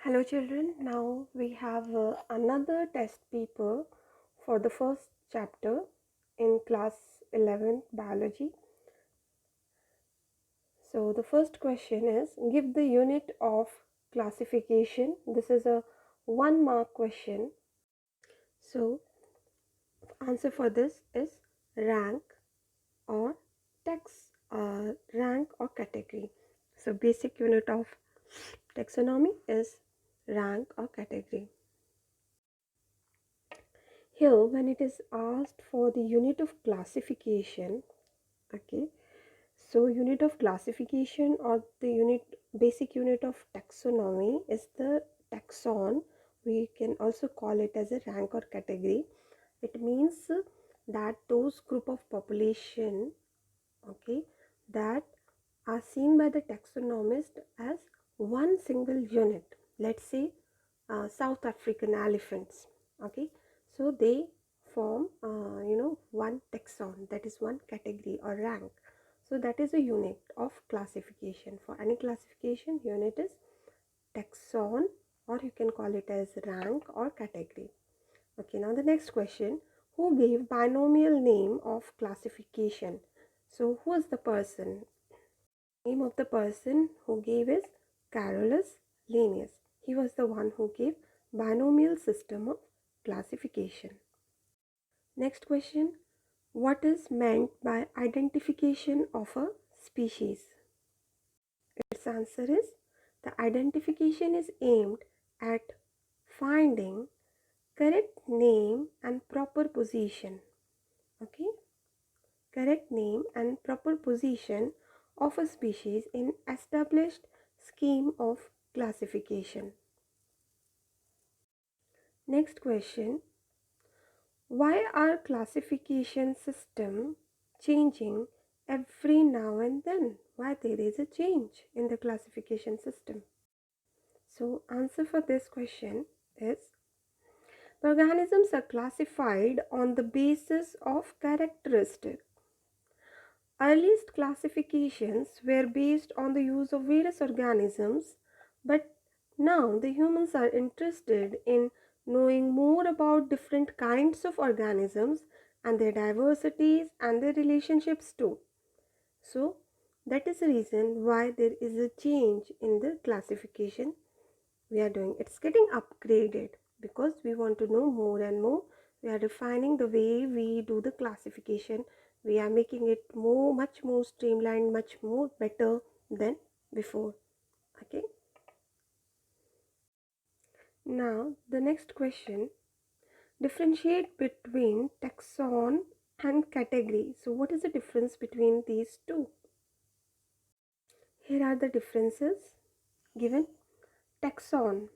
Hello children, now we have another test paper for the first chapter in class 11 biology. So the first question is, give the unit of classification. This is a 1 mark question. So answer for this is rank or rank or category. So basic unit of taxonomy is rank or category. Here, when it is asked for the unit of classification, okay, so unit of classification or the basic unit of taxonomy is the taxon. We can also call it as a rank or category. It means that those group of population, okay, that are seen by the taxonomist as one single unit. Let's say South African elephants, okay, so they form one taxon, that is one category or rank. So that is a unit of classification. For any classification, unit is taxon, or you can call it as rank or category. Okay, now the next question, who gave binomial name of classification? So who is the person? Name of the person who gave is Carolus Linnaeus. He was the one who gave binomial system of classification. Next question, what is meant by identification of a species? Its answer is the identification is aimed at finding correct name and proper position. Okay, correct name and proper position of a species in established scheme of classification. Next question, why are classification system changing every now and then? Why there is a change in the classification system? So answer for this question is, the organisms are classified on the basis of characteristics. Earliest classifications were based on the use of various organisms, but now the humans are interested in knowing more about different kinds of organisms and their diversities and their relationships too. So, that is the reason why there is a change in the classification we are doing. It's getting upgraded because we want to know more and more. We are refining the way we do the classification. We are making it much more streamlined, much more better than before. Okay, now the next question, differentiate between taxon and category. So what is the difference between these two? Here are the differences given. Taxon.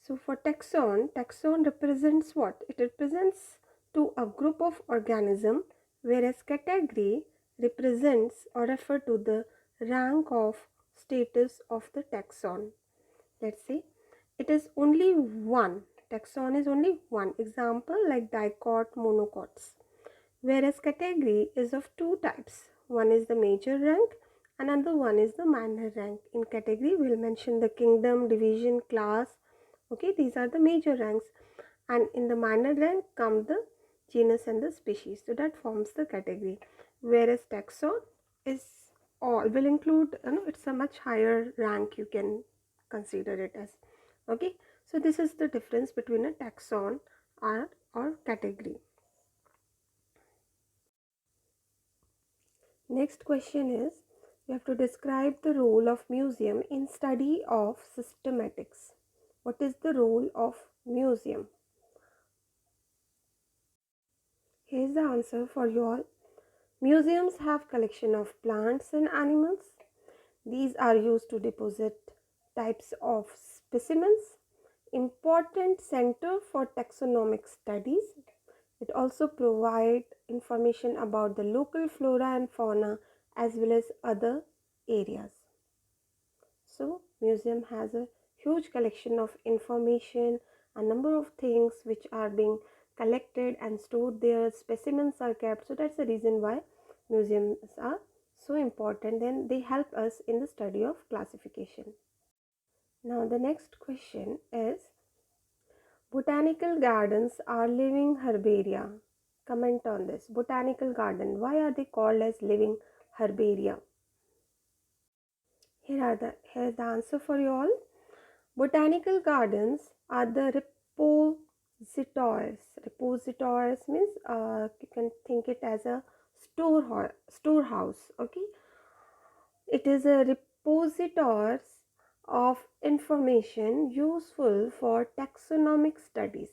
So for taxon represents what? It represents to a group of organism, whereas category represents or refer to the rank of status of the taxon. Let's say it is only one. Taxon is only one. Example like dicot, monocots. Whereas category is of two types. One is the major rank, another one is the minor rank. In category, we'll mention the kingdom, division, class. Okay, these are the major ranks. And in the minor rank come the genus and the species. So that forms the category. Whereas taxon is all, will include, it's a much higher rank, you can consider it as. Okay, so this is the difference between a taxon or category. Next question is, you have to describe the role of museum in study of systematics. What is the role of museum? Here's the answer for you all. Museums have collection of plants and animals. These are used to deposit types of specimens. Important center for taxonomic studies. It also provides information about the local flora and fauna as well as other areas. So, museum has a huge collection of information, a number of things which are being collected and stored there, specimens are kept. So, that's the reason why museums are so important and they help us in the study of classification. Now the next question is, botanical gardens are living herbaria. Comment on this. Botanical garden, why are they called as living herbaria? Here's the answer for you all. Botanical gardens are the repositories. Repositories means you can think it as a storehouse. Okay, it is a repositories of information useful for taxonomic studies.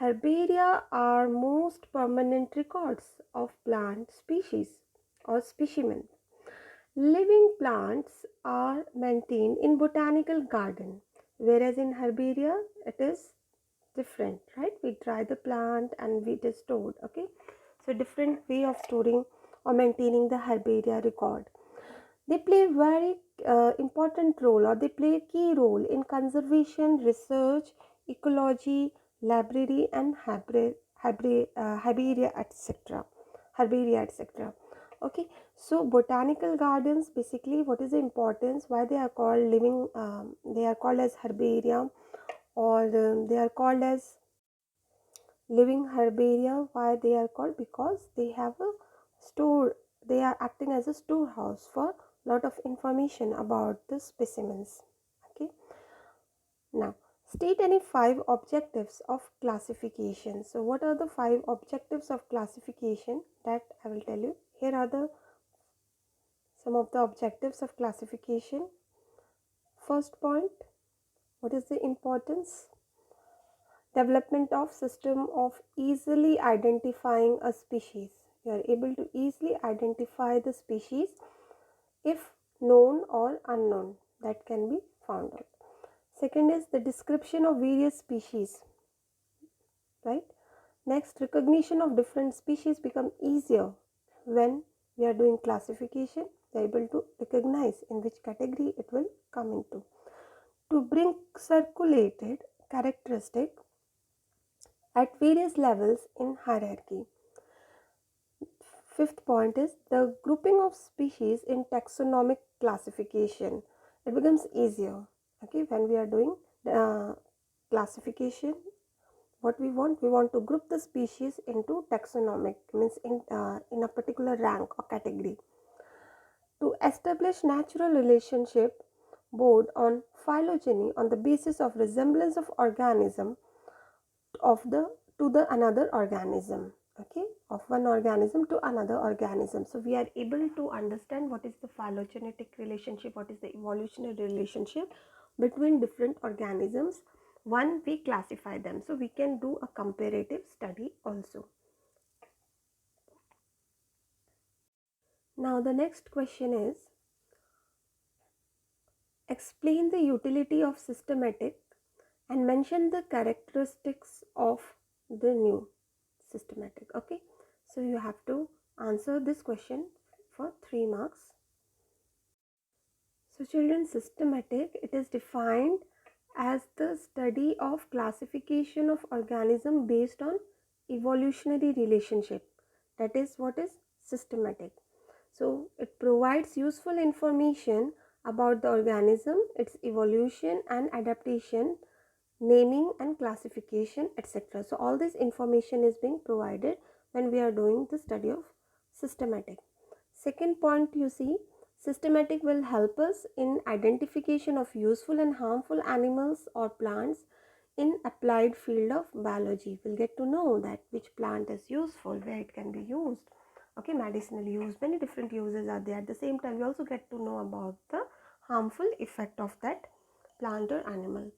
Herbaria are most permanent records of plant species or specimens. Living plants are maintained in botanical garden, whereas in herbaria it is different, right? We dry the plant and it is stored. Okay, so different way of storing or maintaining the herbaria record. They play a very important role, or they play a key role in conservation, research, ecology, library, and herbaria, etc. Herbaria, etc. Okay, so botanical gardens, basically, what is the importance? Why they are called living? They are called as herbaria, or they are called as living herbaria. Why they are called? Because they have a store, they are acting as a storehouse for lot of information about the specimens. Okay, now state any 5 objectives of classification. So what are the 5 objectives of classification? That I will tell you. Here are the some of the objectives of classification. First point, what is the importance? Development of system of easily identifying a species. You are able to easily identify the species if known or unknown, that can be found out. Second is the description of various species, right? Next, recognition of different species become easier when we are doing classification. They are able to recognize in which category it will come into. To bring circulated characteristic at various levels in hierarchy. Fifth point is the grouping of species in taxonomic classification. It becomes easier, okay, when we are doing classification. What we want to group the species into taxonomic, means in a particular rank or category. To establish natural relationship board on phylogeny on the basis of resemblance of organism of the to the another organism, okay, of one organism to another organism. So we are able to understand what is the phylogenetic relationship, what is the evolutionary relationship between different organisms. One, we classify them, so we can do a comparative study also. Now the next question is, explain the utility of systematic and mention the characteristics of the new systematic. Okay, so you have to answer this question for 3 marks. So children, systematic, it is defined as the study of classification of organism based on evolutionary relationship. That is what is systematic. So it provides useful information about the organism, its evolution and adaptation, naming and classification, etc. So all this information is being provided when we are doing the study of systematic. Second point, you see, systematic will help us in identification of useful and harmful animals or plants in applied field of biology. We'll get to know that which plant is useful, where it can be used. Okay, medicinal use, many different uses are there. At the same time, we also get to know about the harmful effect of that plant or animal.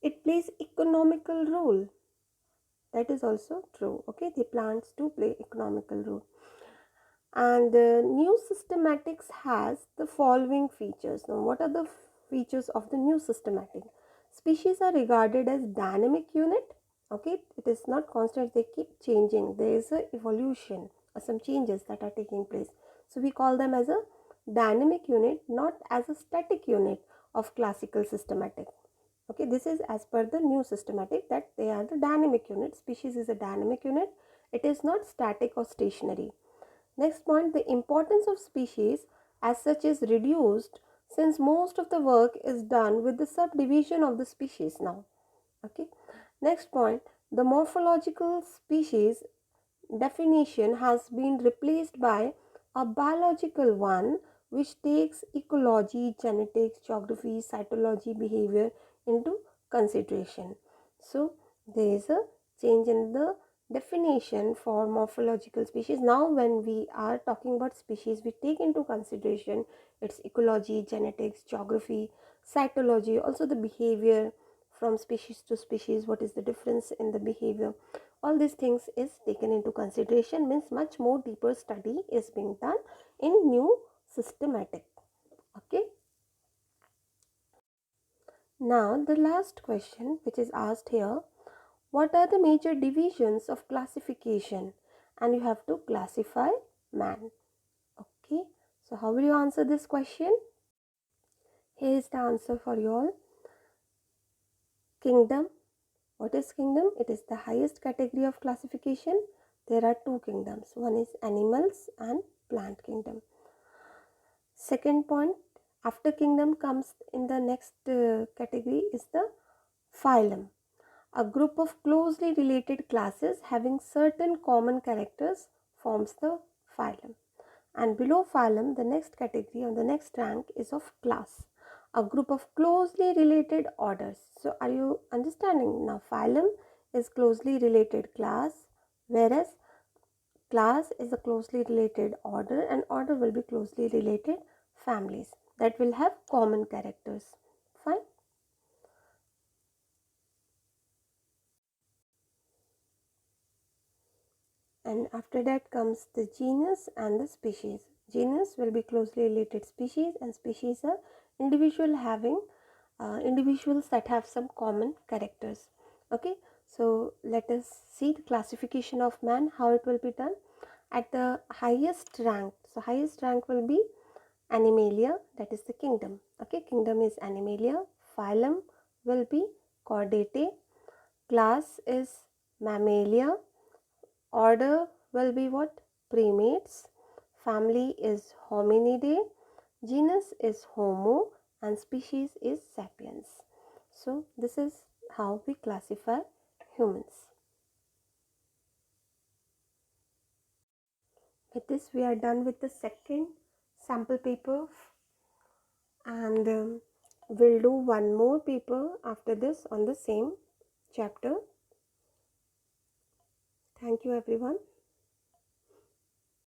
It plays economical role. That is also true. Okay, the plants do play economical role. And new systematics has the following features. Now, what are the features of the new systematic? Species are regarded as dynamic unit. Okay, it is not constant, they keep changing. There is a evolution or some changes that are taking place. So we call them as a dynamic unit, not as a static unit of classical systematic. Okay, this is as per the new systematic, that they are the dynamic unit. Species is a dynamic unit. It is not static or stationary. Next point, the importance of species as such is reduced since most of the work is done with the subdivision of the species now. Okay. Next point, the morphological species definition has been replaced by a biological one which takes ecology, genetics, geography, cytology, behavior into consideration. So there is a change in the definition for morphological species. Now when we are talking about species, we take into consideration its ecology, genetics, geography, cytology, also the behavior from species to species, what is the difference in the behavior. All these things is taken into consideration, means much more deeper study is being done in new systematic. Okay. Now the last question which is asked here, what are the major divisions of classification? And you have to classify man. Okay. So how will you answer this question? Here is the answer for you all. Kingdom. What is kingdom? It is the highest category of classification. There are two kingdoms. One is animals and plant kingdom. Second point, after kingdom comes in the next category is the phylum, a group of closely related classes having certain common characters forms the phylum. And below phylum, the next category or the next rank is of class, a group of closely related orders. So are you understanding now? Phylum is closely related class, whereas class is a closely related order, and order will be closely related families that will have common characters. Fine. And after that comes the genus and the species. Genus will be closely related species, and species are individuals that have some common characters. Okay, so let us see the classification of man, how it will be done. At the highest rank, so highest rank will be Animalia, that is the kingdom. Okay, kingdom is Animalia. Phylum will be Chordate. Class is Mammalia. Order will be what? Primates. Family is Hominidae. Genus is Homo, and species is Sapiens. So this is how we classify humans. With this we are done with the second sample paper, and we'll do one more paper after this on the same chapter. Thank you everyone.